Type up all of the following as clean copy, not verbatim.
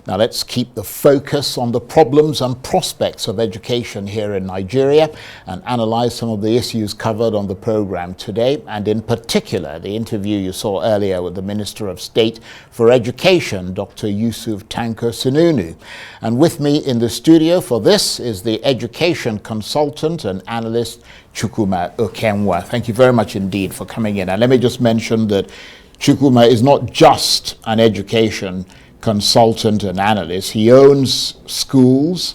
Now let's keep the focus on the problems and prospects of education here in Nigeria and analyze some of the issues covered on the program today, and in particular the interview you saw earlier with the Minister of State for Education, Dr. Yusuf Tanko Sununu. And with me in the studio for this is the education consultant and analyst Chukwuma Okenwa. Thank you very much indeed for coming in. And let me just mention that Chukwuma is not just an education consultant and analyst. He owns schools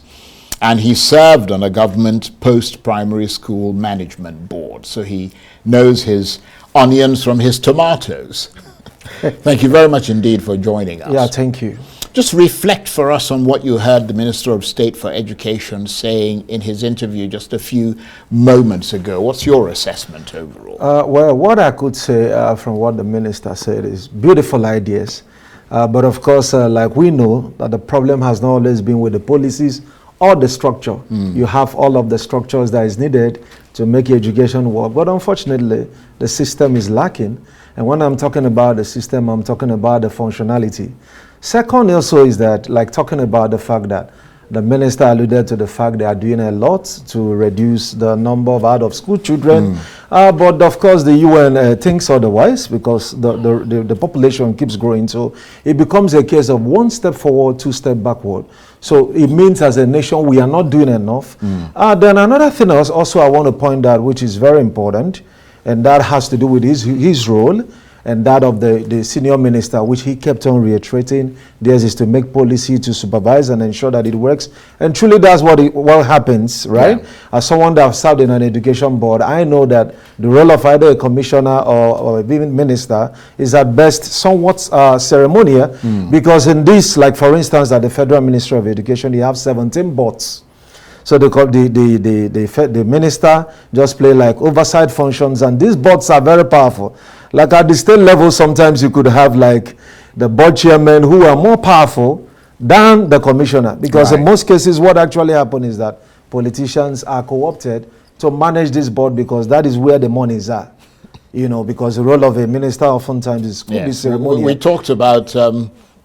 and he served on a government post-primary school management board. So he knows his onions from his tomatoes. Thank you very much indeed for joining us. Yeah, thank you. Just reflect for us on what you heard the Minister of State for Education saying in his interview just a few moments ago. What's your assessment overall? Well, what I could say from what the minister said is beautiful ideas. But of course, like we know, that the problem has not always been with the policies or the structure. You have all of the structures that is needed to make education work. But unfortunately, the system is lacking. And when I'm talking about the system, I'm talking about the functionality. Second also is that, like talking about the fact that the minister alluded to the fact they are doing a lot to reduce the number of out-of-school children. But of course, the UN thinks otherwise because the population keeps growing. So it becomes a case of one step forward, two steps backward. So it means as a nation, we are not doing enough. Then another thing also I want to point out, which is very important, and that has to do with his role and that of the senior minister, which he kept on reiterating. Theirs is to make policy, to supervise and ensure that it works. And truly that's what happens, right? Yeah. As someone that has served in an education board, I know that the role of either a commissioner or a minister is at best somewhat ceremonial, because in this, like for instance, at the Federal Ministry of Education, you have 17 boards. So the minister just play like oversight functions, and these boards are very powerful. Like at the state level, sometimes you could have like the board chairman who are more powerful than the commissioner, because in most cases what actually happens is that politicians are co-opted to manage this board because that is where the monies are. You know, because the role of a minister oftentimes could be ceremonial. We talked about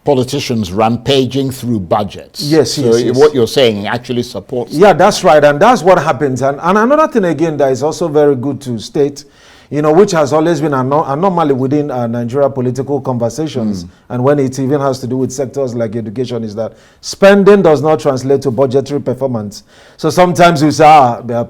politicians rampaging through budgets. Yes. What you're saying actually supports that. That's right, and that's what happens. And another thing again that is also very good to state, you know, which has always been anomaly within Nigeria political conversations, and when it even has to do with sectors like education, is that spending does not translate to budgetary performance. So sometimes you say,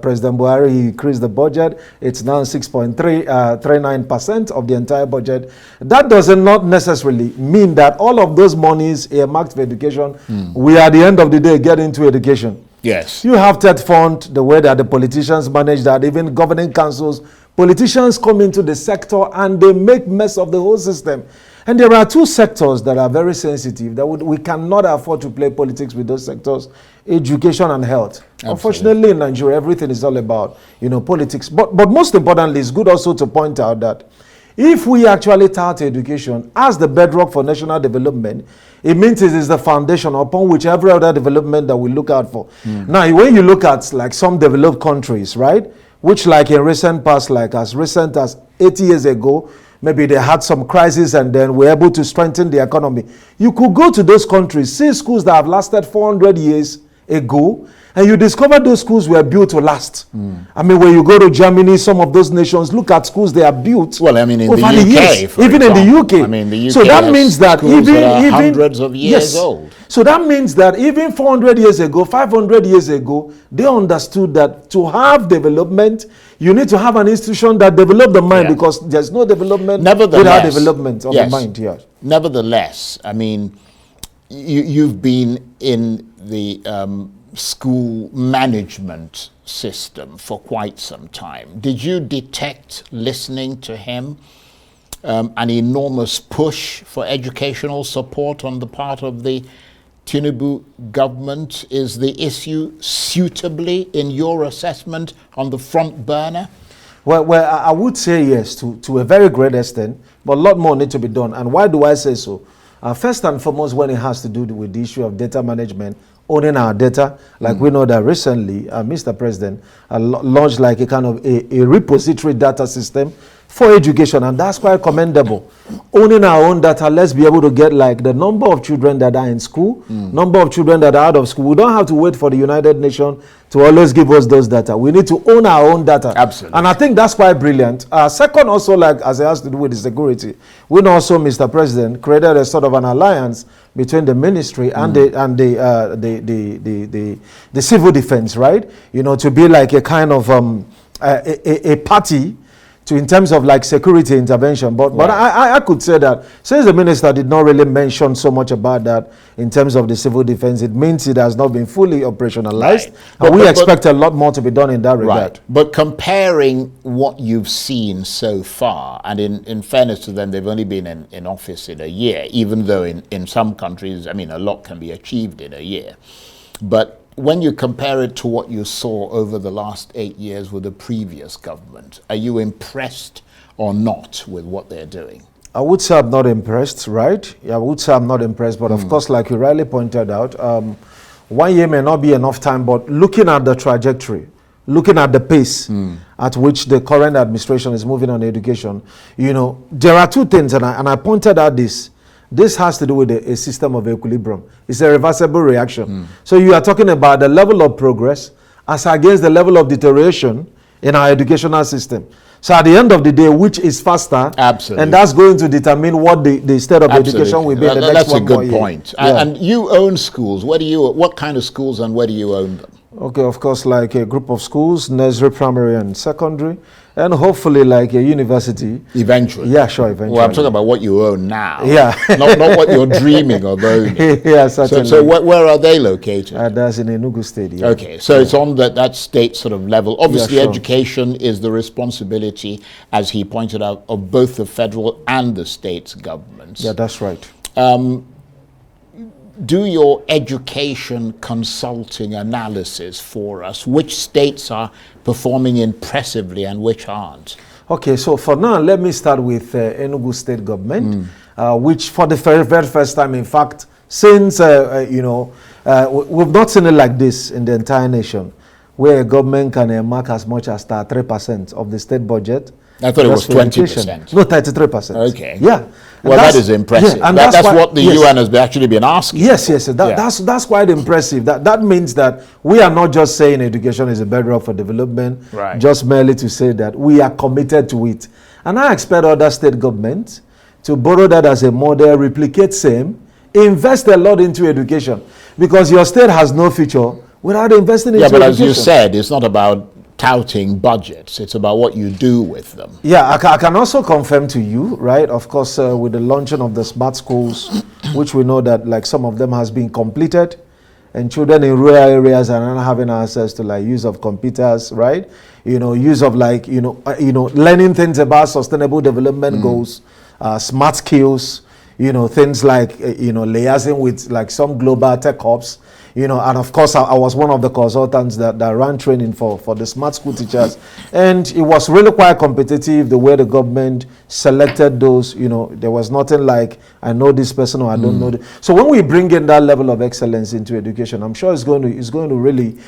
President Buhari, he increased the budget, it's now 6.39% of the entire budget. That does not necessarily mean that all of those monies earmarked for education, we at the end of the day get into education. Yes. You have TED Fund, the way that the politicians manage that, even governing councils, politicians come into the sector and they make mess of the whole system. And there are two sectors that are very sensitive, that we cannot afford to play politics with those sectors: education and health. Absolutely. Unfortunately, in Nigeria, everything is all about, you know, politics. But most importantly, it's good also to point out that if we actually tout education as the bedrock for national development, it means it is the foundation upon which every other development that we look out for. Now, when you look at like some developed countries, right, which like in recent past, like as recent as 80 years ago, maybe they had some crisis and then were able to strengthen the economy. You could go to those countries, see schools that have lasted 400 years ago, and you discover those schools were built to last. I mean, when you go to Germany, some of those nations, look at schools they are built. Well, I mean, in the UK, even in the UK. I mean, the UK. So that means that even hundreds of years old. So that means that even 400 years ago, 500 years ago, they understood that to have development, you need to have an institution that develop the mind, because there's no development without development of the mind. Yeah. Nevertheless, I mean, you've been in the school management system for quite some time. Did you detect, listening to him, an enormous push for educational support on the part of the Tinubu government? Is the issue suitably, in your assessment, on the front burner? Well, I would say yes, to a very great extent, but a lot more need to be done. And why do I say so? First and foremost, when it has to do with the issue of data management, owning our data, like we know that recently, Mr. President launched like a kind of a repository data system for education, and that's quite commendable. owning our own data, let's be able to get like the number of children that are in school, number of children that are out of school. We don't have to wait for the United Nations to always give us those data. We need to own our own data. Absolutely. And I think that's quite brilliant. Second, also, like as it has to do with the security, we know also, Mr. President created a sort of an alliance between the ministry and the civil defense, right? You know, to be like a kind of a party to in terms of like security intervention. But I could say that since the minister did not really mention so much about that in terms of the civil defense, it means it has not been fully operationalized. Right. And we expect a lot more to be done in that regard. Right. But comparing what you've seen so far, and in fairness to them, they've only been in office in a year, even though in some countries, I mean, a lot can be achieved in a year. But when you compare it to what you saw over the last 8 years with the previous government, are you impressed or not with what they're doing? I would say I'm not impressed, right? Yeah, I would say I'm not impressed, but of course, like you rightly pointed out, 1 year may not be enough time, but looking at the trajectory, looking at the pace at which the current administration is moving on education, you know, there are two things, and I pointed out this. This has to do with a system of equilibrium. It's a reversible reaction. So you are talking about the level of progress as against the level of deterioration in our educational system. So at the end of the day, which is faster? Absolutely. And that's going to determine what the state of education will be in the next 1 more year. That's a good point. Yeah. And you own schools. What kind of schools and where do you own them? Okay, of course, like a group of schools, nursery, primary, and secondary, and hopefully like a university. Eventually. Yeah, sure, eventually. Well, I'm talking about what you own now. Yeah. not what you're dreaming of owning. Yeah, certainly. So where are they located? That's in Enugu State. Yeah. Okay, so it's on that state sort of level. Obviously, Yeah, sure. education is the responsibility, as he pointed out, of both the federal and the state's governments. Yeah, that's right. Do your education consulting analysis for us. Which states are performing impressively and which aren't? Okay, so for now, let me start with Enugu State government, which for the very first time, in fact, since, we've not seen it like this in the entire nation, where a government can mark as much as 3% of the state budget. I thought it was 20%. No, 33%. Okay. Yeah. Well, that is impressive. Yeah, and that's why, what the UN has actually been asking. Yes. That's quite impressive. That means that we are not just saying education is a bedrock for development, right, just merely to say that we are committed to it. And I expect other state governments to borrow that as a model, replicate same, invest a lot into education, because your state has no future without investing into education. Yeah, but as you said, it's not about touting budgets. It's about what you do with them. Yeah, I can also confirm to you, right, of course, with the launching of the smart schools, which we know that like some of them has been completed, and children in rural areas are not having access to like use of computers, right? You know, use of like, learning things about sustainable development goals, smart skills, things like, liaising with like some global tech hubs. And of course, I was one of the consultants that ran training for the smart school teachers. And it was really quite competitive, the way the government selected those. There was nothing like, I know this person or I don't know. So when we bring in that level of excellence into education, I'm sure it's going to really,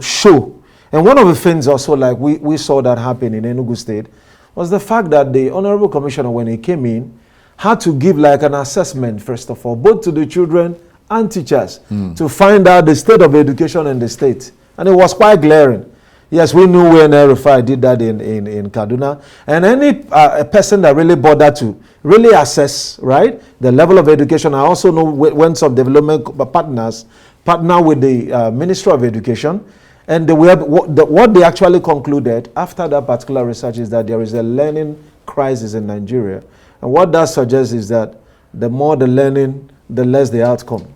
show. And one of the things also, like we saw that happen in Enugu State, was the fact that the Honorable Commissioner, when he came in, had to give like an assessment, first of all, both to the children and teachers to find out the state of education in the state. And it was quite glaring. Yes, we knew when RFI did that in Kaduna. And any person that really bothered to really assess, right, the level of education. I also know when some development partners partner with the Ministry of Education. And what they actually concluded after that particular research is that there is a learning crisis in Nigeria. And what that suggests is that the more the learning, the less the outcome.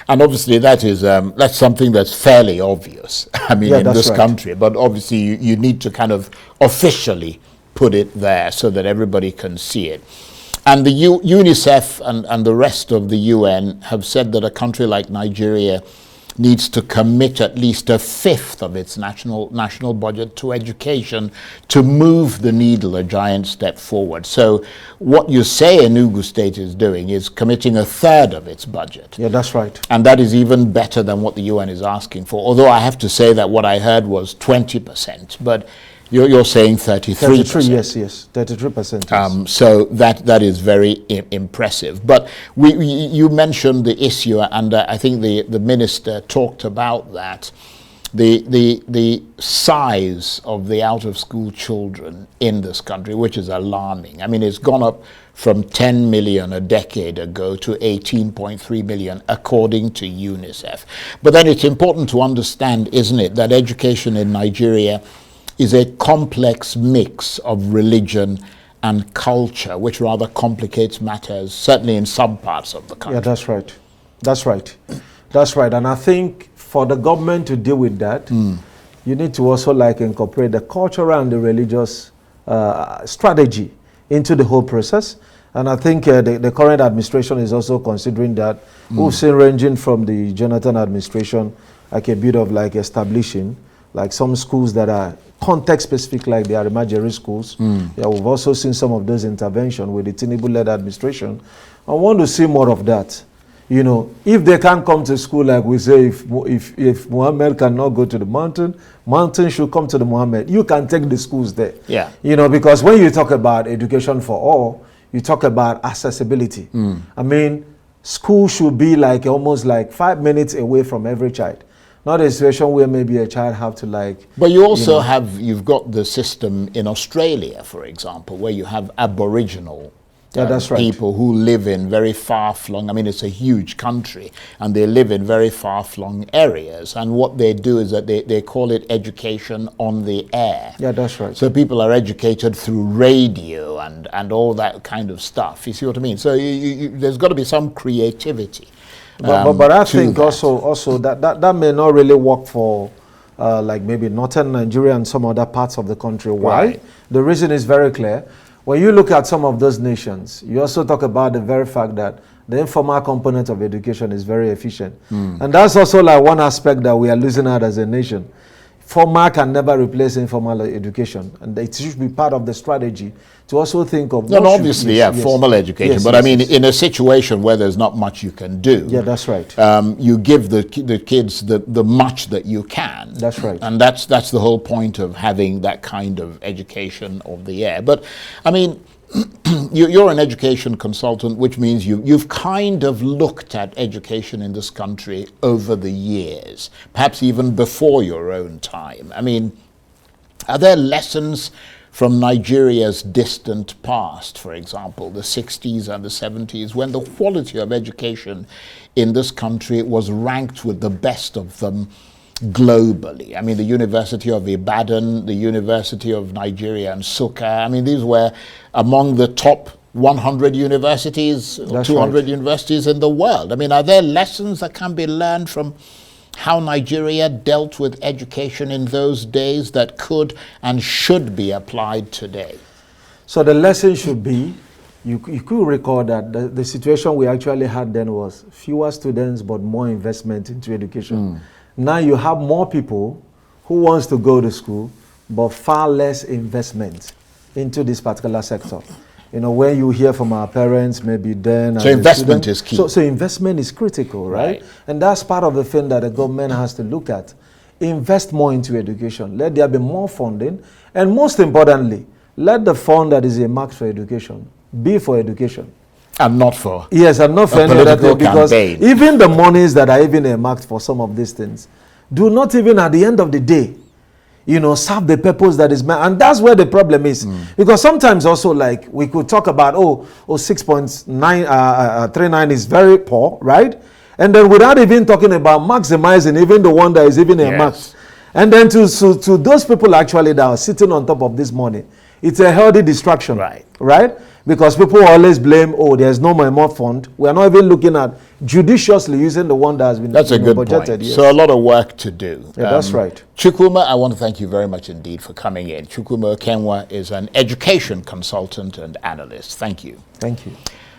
And obviously that's something that's fairly obvious, in this country. But obviously you need to kind of officially put it there so that everybody can see it. And the UNICEF and the rest of the UN have said that a country like Nigeria needs to commit at least 1/5 of its national budget to education to move the needle a giant step forward. So what you say Enugu State is doing is committing 1/3 of its budget. Yeah, that's right. And that is even better than what the UN is asking for. Although I have to say that what I heard was 20%. But You're saying 33%. 33, yes, 33%. Yes. So that is very impressive. But you mentioned the issue, and I think the minister talked about that. The size of the out-of-school children in this country, which is alarming. I mean, it's gone up from 10 million a decade ago to 18.3 million, according to UNICEF. But then it's important to understand, isn't it, that education in Nigeria is a complex mix of religion and culture, which rather complicates matters, certainly in some parts of the country. Yeah, that's right. That's right. That's right. And I think for the government to deal with that, you need to also incorporate the cultural and the religious strategy into the whole process. And I think the current administration is also considering that. We've seen, ranging from the Jonathan administration, a bit of establishing some schools that are context specific, like the Arimajeri schools. Yeah, we've also seen some of those interventions with the Tinubu-led administration. I want to see more of that. You know, if they can't come to school, like we say, if Muhammad cannot go to the mountain should come to the Muhammad. You can take the schools there. Yeah. You know, because when you talk about education for all, you talk about accessibility. I mean, school should be almost 5 minutes away from every child. Not a situation where maybe a child have to But you also you've got the system in Australia, for example, where you have Aboriginal that's right. people who live in very far-flung, I mean, it's a huge country, and they live in very far-flung areas. And what they do is that they call it education on the air. Yeah, that's right. So people are educated through radio and all that kind of stuff. You see what I mean? So there's got to be some creativity. But I think also that may not really work for maybe northern Nigeria and some other parts of the country. Why? Right. The reason is very clear. When you look at some of those nations, you also talk about the very fact that the informal component of education is very efficient. And that's also one aspect that we are losing out as a nation. Formal can never replace informal education, and it should be part of the strategy to also think of. No, obviously, formal education. Yes, but I mean, in a situation where there's not much you can do, yeah, that's right. You give the kids the much that you can. That's right. And that's the whole point of having that kind of education of the air. But I mean, you're an education consultant, which means you've kind of looked at education in this country over the years, perhaps even before your own time. I mean, are there lessons from Nigeria's distant past, for example, the 60s and the 70s, when the quality of education in this country was ranked with the best of them globally? I mean, the University of Ibadan, the University of Nigeria and Nsukka, I mean, these were among the top 100 universities, That's 200 right. universities in the world. I mean, are there lessons that can be learned from how Nigeria dealt with education in those days that could and should be applied today? So the lesson should be, you could recall that the situation we actually had then was fewer students but more investment into education. Now you have more people who wants to go to school but far less investment into this particular sector. You know, when you hear from our parents, maybe then... So investment is key. So investment is critical, right? And that's part of the thing that the government has to look at. Invest more into education. Let there be more funding. And most importantly, let the fund that is earmarked for education be for education. And not for... Yes, and not for any other thing. Because campaign. even the monies that are even earmarked for some of these things do not even at the end of the day, you know, serve the purpose that is meant. And that's where the problem is. Because sometimes also, we could talk about, 6.39 is very poor, right? And then without even talking about maximizing even the one that is even earmarked. Yes. And then to those people actually that are sitting on top of this money, it's a healthy distraction. Right? Because people always blame, there's no more fund. We are not even looking at judiciously using the one that has been That's a good budgeted. point. Yes. So a lot of work to do. Yeah, that's right. Chukwuma, I want to thank you very much indeed for coming in. Chukwuma Okenwa is an education consultant and analyst. Thank you. Thank you.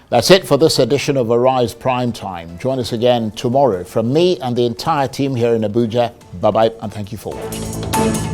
That's it for this edition of Arise Prime Time. Join us again tomorrow. From me and the entire team here in Abuja, bye-bye and thank you for watching.